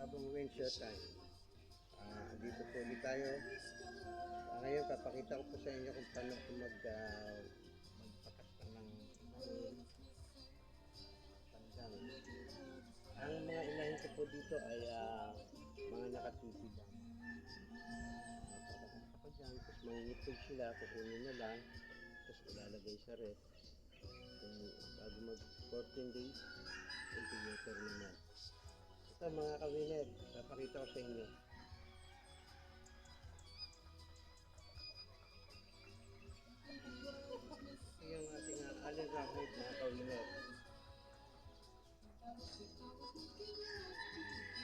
Habang rain time. Dito po ulit tayo. Ngayon, papakita ko po sa inyo kung paano ako magpakasta ng pandang. Ang mga inahin ko po dito ay mga nakatipi lang. Papakasta ko dyan, tapos mangingipig sila, kukunin na lang, tapos ilalagay sa ref. Bago mag 14 days, incubator naman. Ito mga kawiner, papakita ko sa inyo. Ito yung ating allen rockhead mga kawiner.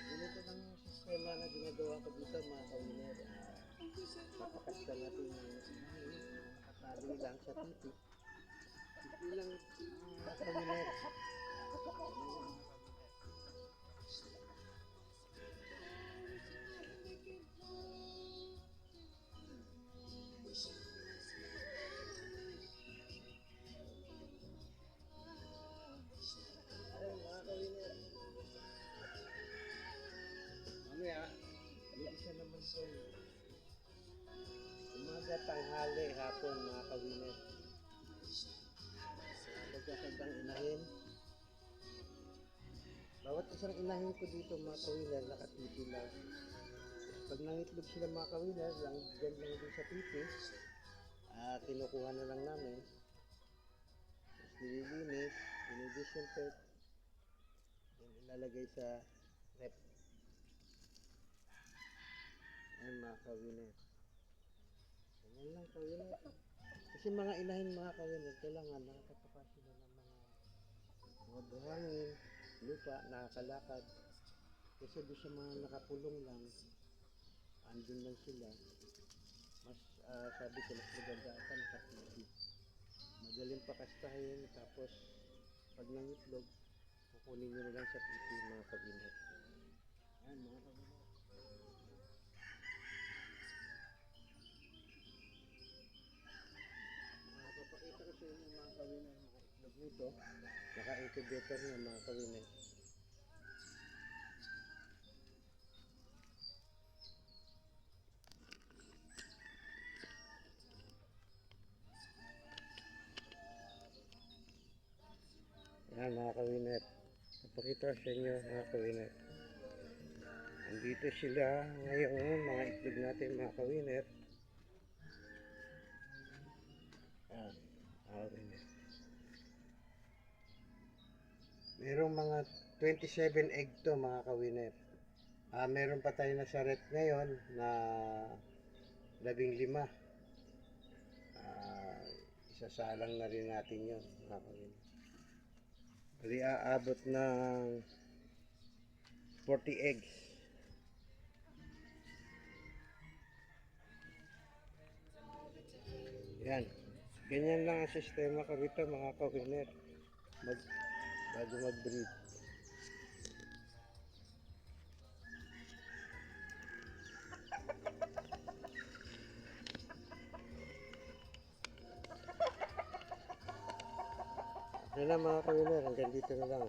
Ganito lang yung sistema na ginagawa ko dito mga kawiner. Papakasta natin yung nakatali lang sa tipi. Tipi lang mga kawiner. Ayun mga kawiner. Mamaya, yung isa naman po. Umaga, tanghali, hapon mga kawiner. Magkakagdang inahin. Bawat isang inahin ko dito mga kawiner, nakatipi lang. Pag nangitlog sila mga kawiner, dyan lang din sa tipi. Kinukuha na lang namin. Tapos nililinis, dinidisinfect. Then ilalagay sa rep. Ayan mga kawiner. Ganyan lang kawiner. Kasi mga inahin mga kawiner, kailangan nakakatapas sila ng mga buhangin, lupa, nakakalakad. Kasi doon sa mga nakapulong lang, andun lang sila. Mas sabi ko, mas maganda ka nakatipi. Madaling pakastahin, tapos pag nangitlog, kukunin nyo na lang sa tipi mga kawiner. Ayan mga kawiner. Papakita ko sa inyo mga kawiner, mga itlog nito. Naka-incubator na mga kawiner. Ayan mga kawiner. Papakita ko sa inyo mga kawiner. Andito sila ngayon, mga itlog natin mga kawiner. Ayan, mga kawiner. Merong mga 27 egg to mga kawiner. Meron pa tayo na sa ref ngayon na 15. Isasalang na rin natin yun mga kawiner. Bali aabot ng 40 eggs. Yan. Ganyan lang ang sistema ko rito mga kawiner. Bago mag-breed. Yan lang mga kawiner. Hanggang dito na lang.